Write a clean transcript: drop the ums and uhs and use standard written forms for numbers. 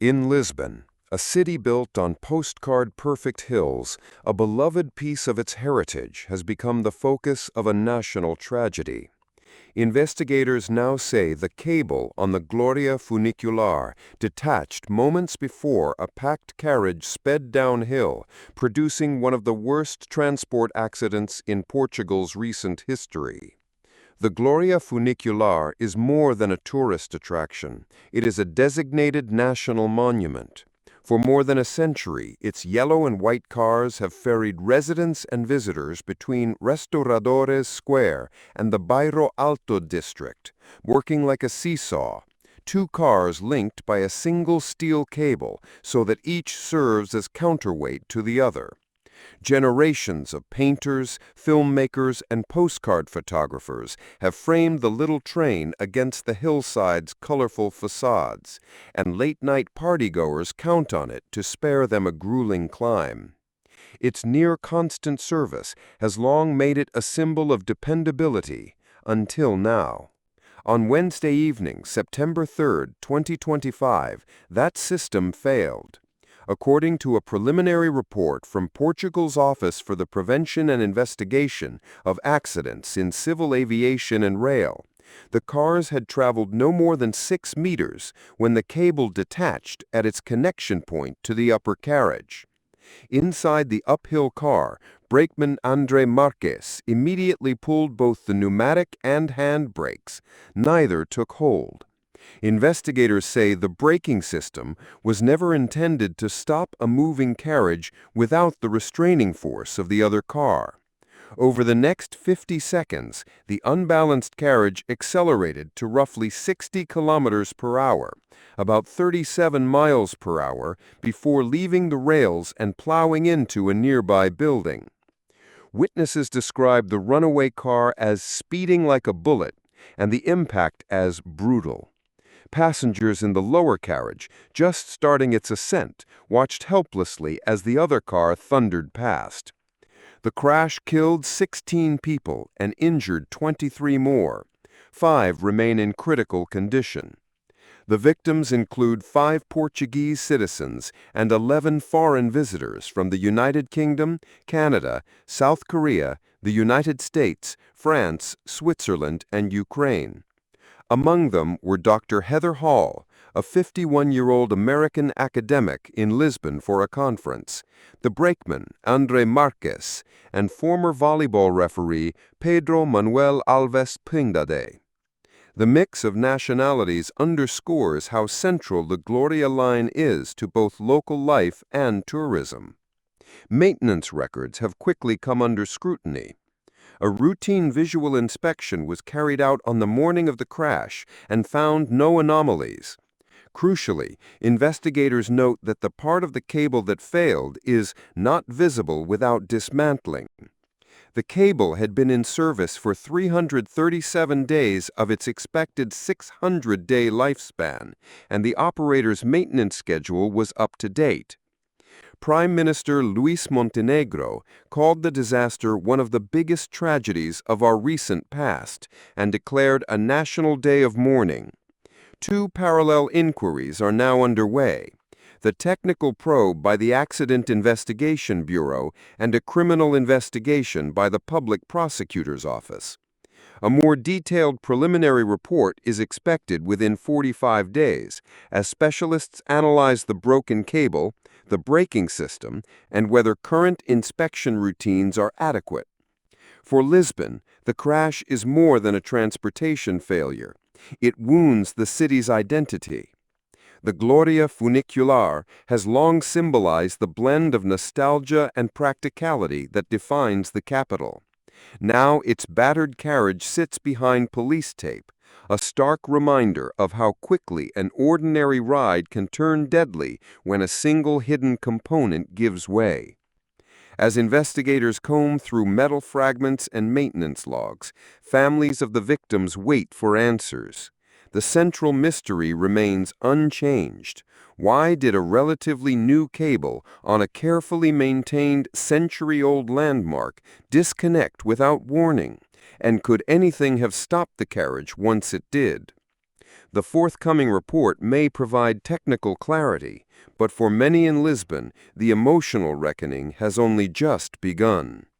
In Lisbon, a city built on postcard-perfect hills, a beloved piece of its heritage has become the focus of a national tragedy. Investigators now say the cable on the Gloria funicular detached moments before a packed carriage sped downhill, producing one of the worst transport accidents in Portugal's recent history. The Gloria funicular is more than a tourist attraction. It is a designated national monument. For more than a century, its yellow and white cars have ferried residents and visitors between Restauradores Square and the Bairro Alto district, working like a seesaw. Two cars linked by a single steel cable so that each serves as counterweight to the other. Generations of painters, filmmakers, and postcard photographers have framed the little train against the hillside's colorful facades, and late-night partygoers count on it to spare them a grueling climb. Its near-constant service has long made it a symbol of dependability, until now. On Wednesday evening, September 3, 2025, that system failed. According to a preliminary report from Portugal's Office for the Prevention and Investigation of Accidents in Civil Aviation and Rail, the cars had traveled no more than 6 meters when the cable detached at its connection point to the upper carriage. Inside the uphill car, brakeman André Marques immediately pulled both the pneumatic and hand brakes. Neither took hold. Investigators say the braking system was never intended to stop a moving carriage without the restraining force of the other car. Over the next 50 seconds, the unbalanced carriage accelerated to roughly 60 kilometers per hour, about 37 miles per hour, before leaving the rails and plowing into a nearby building. Witnesses described the runaway car as speeding like a bullet and the impact as brutal. Passengers in the lower carriage, just starting its ascent, watched helplessly as the other car thundered past. The crash killed 16 people and injured 23 more. 5 remain in critical condition. The victims include 5 Portuguese citizens and 11 foreign visitors from the United Kingdom, Canada, South Korea, the United States, France, Switzerland, and Ukraine. Among them were Dr. Heather Hall, a 51-year-old American academic in Lisbon for a conference, the brakeman, André Marques, and former volleyball referee Pedro Manuel Alves Pindade. The mix of nationalities underscores how central the Gloria line is to both local life and tourism. Maintenance records have quickly come under scrutiny. A routine visual inspection was carried out on the morning of the crash and found no anomalies. Crucially, investigators note that the part of the cable that failed is not visible without dismantling. The cable had been in service for 337 days of its expected 600-day lifespan, and the operator's maintenance schedule was up to date. Prime Minister Luis Montenegro called the disaster one of the biggest tragedies of our recent past and declared a national day of mourning. 2 parallel inquiries are now underway: the technical probe by the Accident Investigation Bureau and a criminal investigation by the Public Prosecutor's Office. A more detailed preliminary report is expected within 45 days, as specialists analyze the broken cable, the braking system, and whether current inspection routines are adequate. For Lisbon, the crash is more than a transportation failure. It wounds the city's identity. The Gloria funicular has long symbolized the blend of nostalgia and practicality that defines the capital. Now its battered carriage sits behind police tape, a stark reminder of how quickly an ordinary ride can turn deadly when a single hidden component gives way. As investigators comb through metal fragments and maintenance logs, families of the victims wait for answers. The central mystery remains unchanged. Why did a relatively new cable on a carefully maintained century-old landmark disconnect without warning? And could anything have stopped the carriage once it did? The forthcoming report may provide technical clarity, but for many in Lisbon, the emotional reckoning has only just begun.